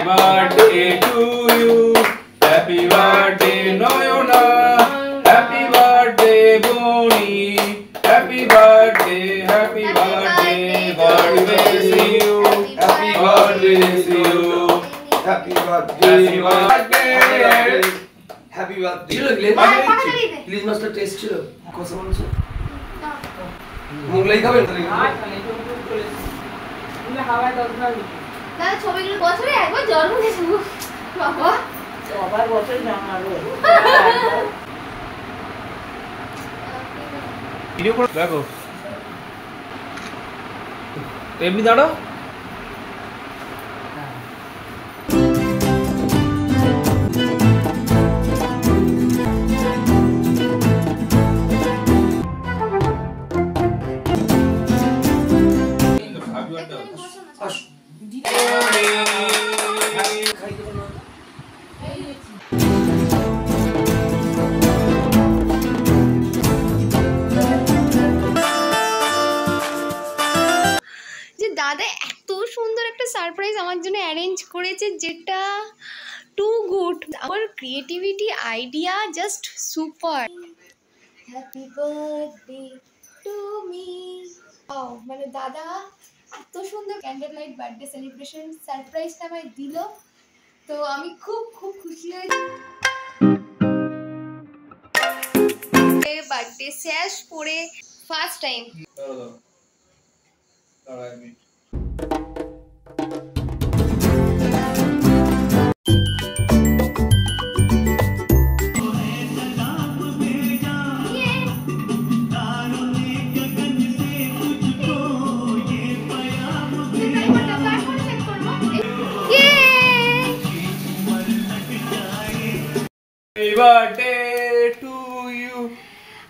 birthday to you. Happy birthday Noyona. Happy birthday Boni. Happy birthday, happy birthday. God bless you. Happy birthday to you. Happy birthday. Happy birthday. Chilo, English master taste chilo. Kosa mancho. Munglai খাবেন তো? হ্যাঁ, খালি তো চলে। তুমি হাওয়ায় দাও না। না ছবিগুলো বছরে একবার জন্ম দিয়েছো। বাবা। সবার বছর জামারো। ভিডিও করে দেখো। এমনি দাঁড়াও। দাদা এত সুন্দর একটা সারপ্রাইজ আমার জন্য অ্যারেঞ্জ করেছে যেটা টু গুড। আমার creativity idea just super. Happy birthday to me. মানে দাদা এত সুন্দর ক্যান্ডেল লাইট বার্থডে সেলিব্রেশন সারপ্রাইজটা আমায় দিল, তো আমি খুব খুব খুশি হয়েছি। বার্থডে শেষ করে first time Happy birthday to you.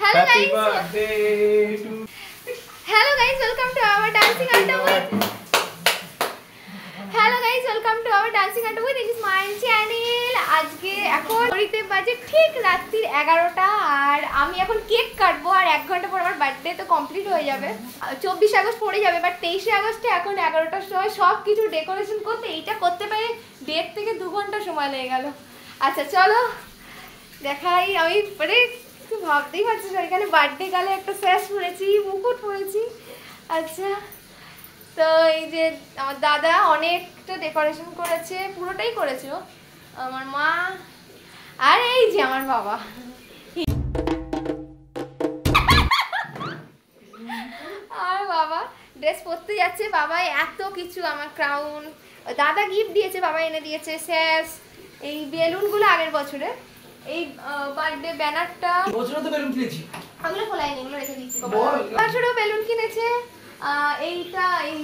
Hello Happy guys. birthday to. Hello guys, welcome to our dancing underwear. Hello guys, welcome to our dancing underwear. This is my channel. আজকে এখন ঘড়িতে বাজে ঠিক রাত্রির 11টা আর আমি এখন কেক কাটবো আর 1 ঘন্টা পর আমার বার্থডে তো কমপ্লিট হয়ে যাবে। 24 আগস্ট পড়ে যাবে, বাট 23 আগস্টে এখন 11টার সময় সব কিছু ডেকোরেশন করতে এইটা করতে পারে 1.5 থেকে 2 ঘন্টা সময় লেগে গেল। আচ্ছা চলো দেখাই। আমি মানে ভাবতেই পারছি না, এখানে বার্থডে গালে একটা স্যাশ পরেছি, মুকুট পরেছি। আচ্ছা তো এই যে আমার দাদা অনেকটা ডেকোরেশন করেছে, পুরোটাই করেছে ও, আমার মা আর এই যে আমার বাবা। আর বাবা ড্রেস পরতে যাচ্ছে। বাবা এত কিছু, আমার ক্রাউন দাদা গিফট দিয়েছে, বাবা এনে দিয়েছে স্যাশ, এই বেলুনগুলো আগের বছরে, এই বার্থডে ব্যানারটা বছরে তো বেলুন কিনেছি, ওগুলো খোলাইনি, ওগুলো রেখে দিয়েছি। বছরেও বেলুন কিনেছে, এইটা এই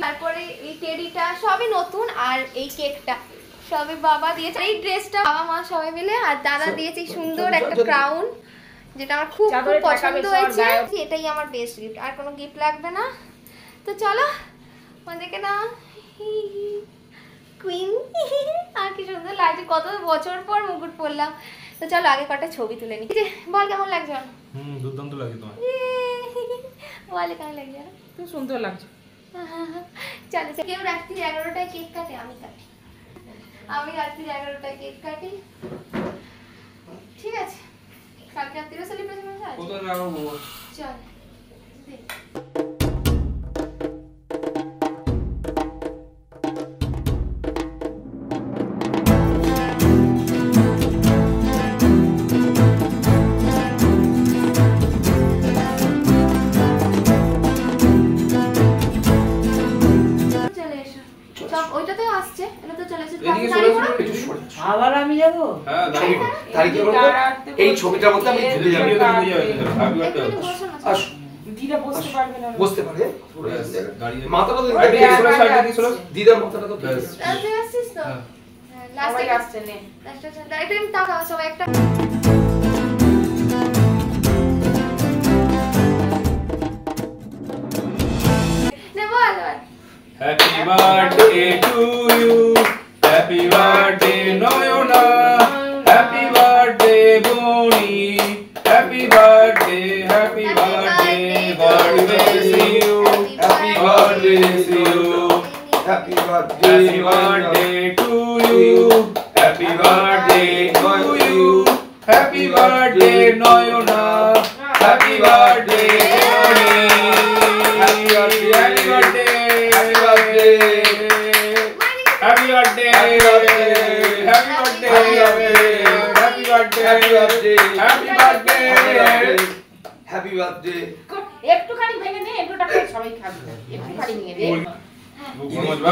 তারপরে এই টেডিটা সবই নতুন, আর এই কেকটা সবই বাবা দিয়েছে। এই ড্রেসটা বাবা মা সবাই মিলে, আর দাদা দিয়েছে সুন্দর একটা ক্রাউন যেটা আমার খুব খুব পছন্দ হয়েছে। এটাই আমার বেস্ট গিফট, আর কোনো গিফট লাগবে না। তো চলো আমাদেরকে না কুইন, আর কি সুন্দর লাগছে, কত বছর পর মুকুট পরলাম। তো চলো আগে কটা ছবি তুলে নি। বল কেমন লাগছে? দুর্দান্ত লাগে তোমার। বলে কেমন লাগছে? খুব সুন্দর লাগছে। চলো কেউ রাত্রি 11টায় কেক কাটে, আমি কাটি। আমি রাত্রি 11টায় কেক কাটি, ঠিক আছে? কালকে রাত্রিও সেলিব্রেশন আছে। কোথায় লাগাবো? চল ওইটাতে আসছে, এটা তো চলে এসেছে। আবার আমি যাব? হ্যাঁ তাই কি বলবো, এই ছবিটার মধ্যে আমি ভুলে যাব। Happy birthday. আস দিদা বসতে পারবে না, বসতে পারে, মাথাটা তো দিদার মাথাটা তো আসছিস তো লাস্টে আসছে নে, লাস্টে ডাইরেক্ট আমি তাকাও সবাই একটা। নে বল বল। Happy birthday to you. Happy birthday Noyona. Happy birthday Boni. Happy birthday, happy birthday. God bless you. Happy birthday to you. Happy birthday, Happy birthday to you. Happy birthday to you. Happy birthday Noyona. Happy birthday Boni. Happy birthday. Happy birthday. Happy birthday. Happy birthday. Happy birthday. Happy birthday. Happy birthday. Happy birthday. Happy birthday. একটুখানি ভেঙে নে, একটুটা করে সবাই খাবে। একটুখানি ভেঙে দে।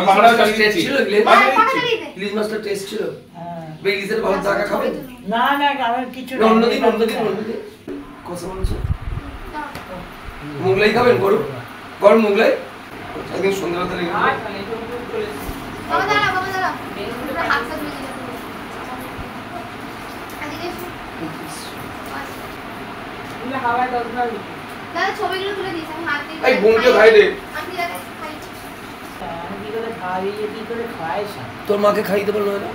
Bangla test ছিল ইলিশ মাছটা টেস্ট ছিল। বেলিজের ভালো জায়গা খাবে না না আমার কিছু না। অন্যদিন কষা মাংস মোগলাই খাবেন গরু গরম মোগলাই একদিন সন্ধ্যাবেলা লেগে বাবা দাঁড়া পুরো হাত ধরে দিলাম। এদিকে তুমি হাওয়ায় 10 বার দাদা ছবিগুলো তুলে দিস, আমি হাত দিয়ে এই বোনকে খাই দে। আমি দাদা খাই। আমি কি করে খাওয়াই কি করে খাওয়াইছ? তোর মাকে খাই দিতে বললো না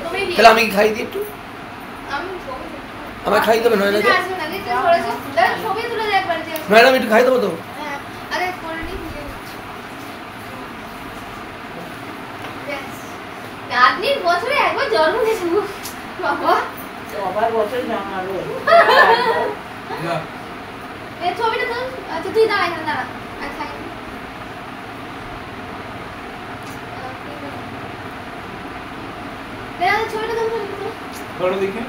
তুমি দিয়ে তাহলে আমি খাই দিই একটু আমি ছবি আমায় খাই দেবে নয় না আসবে না দেখতে ছড়েছে দাদা ছবি তুলে দে একবার যে ম্যাডাম একটু খাই দেবো তো হ্যাঁ আরে করে নি নাতনির বছরে একবার জন্ম দিয়েছে বাবা সবার বছর জামালো। এই ছবিটা তো আচ্ছা তুই দাঁড়া এখানে দাঁড়া আচ্ছা দাদা ছবিটা তো বড় দেখে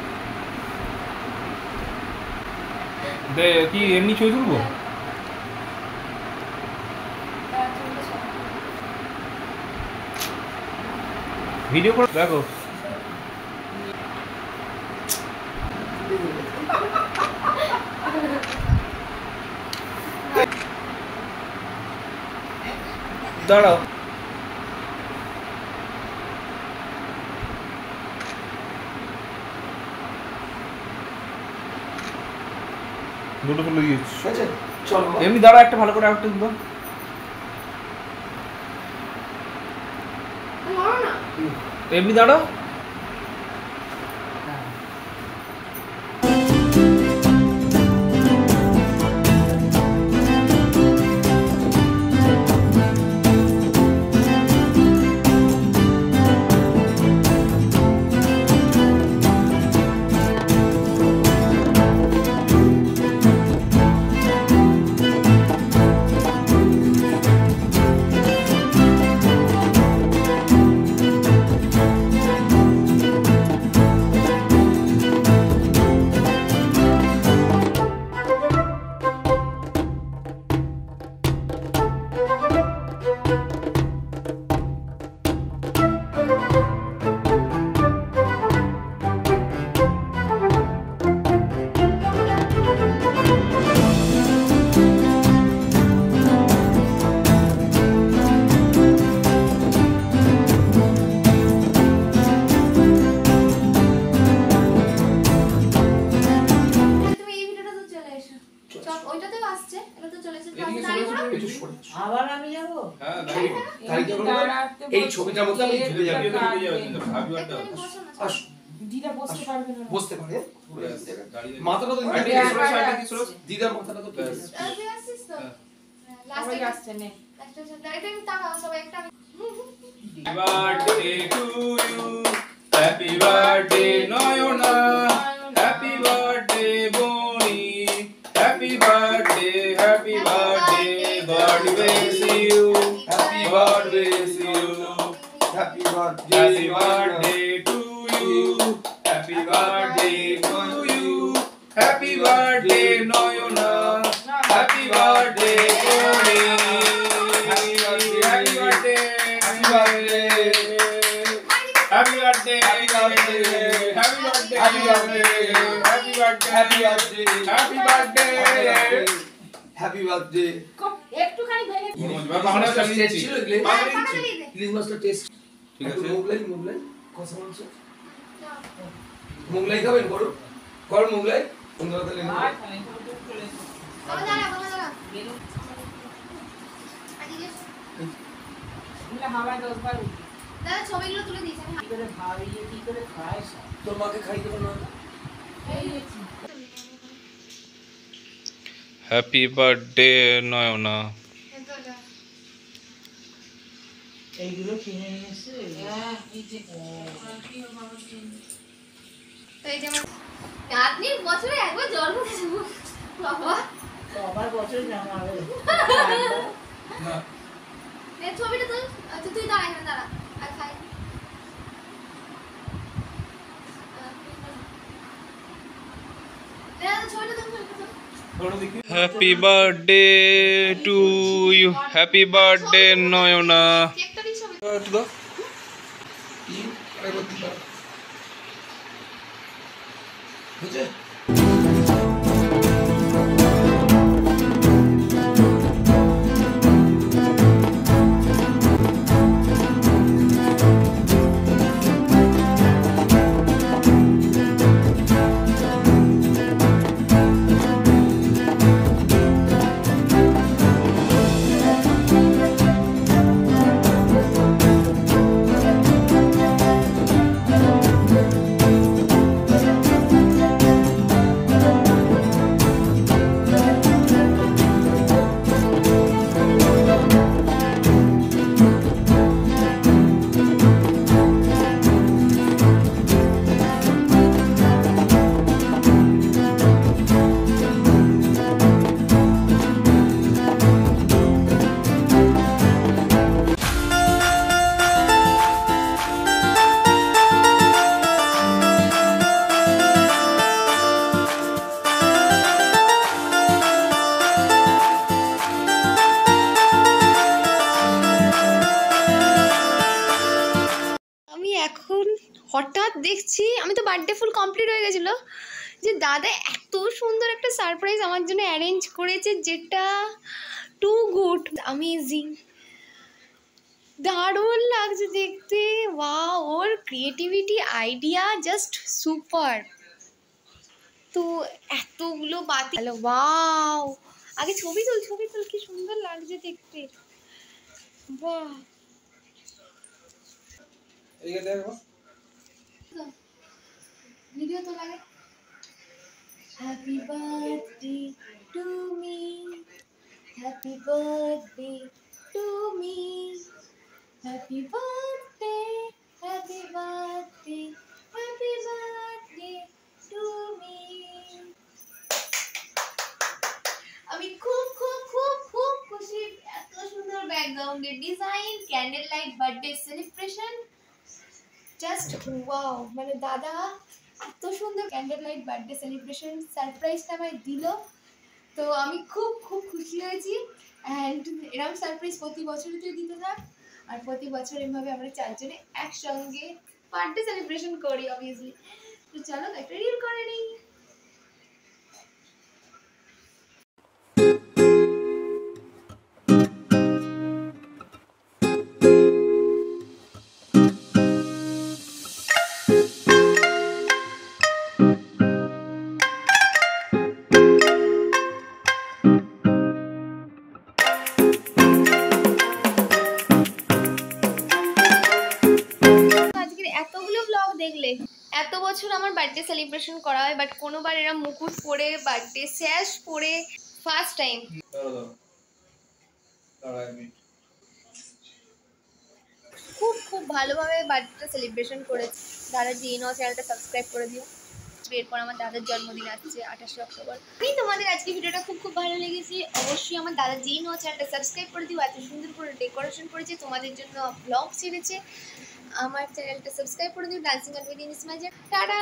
দে কি এমনি ছবি তুলবো ভিডিও করে দেখো দাঁড়াও দুটো তুলে দিয়েছি ঠিক আছে চলো এমনি দাঁড়া একটা ভালো করে একটা দাও মারো না এমনি দাঁড়াও আবার আমি যাব। হ্যাঁ এই ছবিটার মধ্যে আমি ঢুকে যাবো দিদা বসতে পারবে না। বসতে পারে মাথাটা তো দিদার মাথাটা তো সবাই আসছে নে। birthday to you. Happy birthday Noyona. Happy birthday Boni. Happy birthday, happy birthday. God bless you. Happy birthday to you. Happy birthday Happy birthday to you. Happy birthday to you. Happy birthday Noyona. Happy birthday Boni. Happy birthday. Happy birthday. Happy birthday. Happy birthday. Happy birthday. Happy birthday. Happy birthday. Happy birthday. Happy birthday. Happy birthday একটুখানি ভেঙে Bangla test ছিল ইলিশ মাছটা test ঠিক আছে মোগলাই কষা মাংস মোগলাই খাবেন গরু গরম মোগলাই সন্ধ্যাবেলা লেগে হাওয়ায় 10 বার দাদা ছবিগুলো তুলে দিস, আমি কি করে খাওয়াই কি করে খাওয়াইছ? তোর মাকে খাই দেবো না হ্যাপি বার্থডে নয়না এইগুলো কিনে নিয়ে এসে তো এই যে আমার নাতনি বছরে একবার জন্ম দিয়েছে বাবা সবার বছর জামা হবে এই ছবিটা তুই আচ্ছা তুই দাঁড়া এখানে দাঁড়া আর খাই ছবিটা তুই happy birthday to you, happy birthday Nayna. কেকটা দিস ছবি একটু দাও আরেকবার দিতে পারো। হয়েছে? আমি এখন হঠাৎ দেখছি, আমি তো বার্থডে ফুল কমপ্লিট হয়ে গেছিলো, যে দাদা এত সুন্দর একটা সারপ্রাইজ আমার জন্য অ্যারেঞ্জ করেছে, যেটা টু গুড, অ্যামেজিং, দারুণ লাগছে দেখতে। ওয়াও, ওর ক্রিয়েটিভিটি, আইডিয়া জাস্ট সুপার। তো এতগুলো বাতি, হ্যালো, ওয়াও, আগে ছবি তুল, কি সুন্দর লাগছে দেখতে, বাহ। এইটা দেখো ভিডিও তো লাগে। Happy birthday to me, happy birthday to me, happy birthday, happy birthday, happy birthday to me. আমি খুব খুব খুব খুব খুশি, এত সুন্দর ব্যাকগ্রাউন্ডের design, candle light birthday celebration, just wow. মানে দাদা এত সুন্দর ক্যান্ডেল লাইট বার্থডে সেলিব্রেশন সারপ্রাইজটা আমায় দিল, তো আমি খুব খুব খুশি হয়েছি। অ্যান্ড এরকম সারপ্রাইজ প্রতি বছরই তুই দিতে থাক, আর প্রতি বছর এভাবে আমরা চারজনে একসঙ্গে বার্থডে সেলিব্রেশন করি অবভিয়াসলি। তো চলো একটা রিল করে নিই। আজকের এতগুলো ব্লগ দেখলে, এত বছর আমার বার্থডে সেলিব্রেশন করা হয়, বাট কোনোবার এরা মুকুট পরে বার্থডে স্যাশ পরে ফার্স্ট টাইম। খুব খুব ভালোভাবে বার্থডেটা সেলিব্রেশন করেছি। দাদা জিএনও চ্যানেলটা সাবস্ক্রাইব করে দিও। এরপর আমার দাদার জন্মদিন আসছে 28 অক্টোবর। আমি তোমাদের আজকে ভিডিওটা খুব খুব ভালো লেগেছে, অবশ্যই আমার দাদা জিএনও চ্যানেলটা সাবস্ক্রাইব করে দিও। এত সুন্দর করে ডেকোরেশন করেছে, তোমাদের জন্য ব্লগ ছেড়েছে, আমার চ্যানেলটা সাবস্ক্রাইব করে দিও। Dancing with Ismail. টাটা।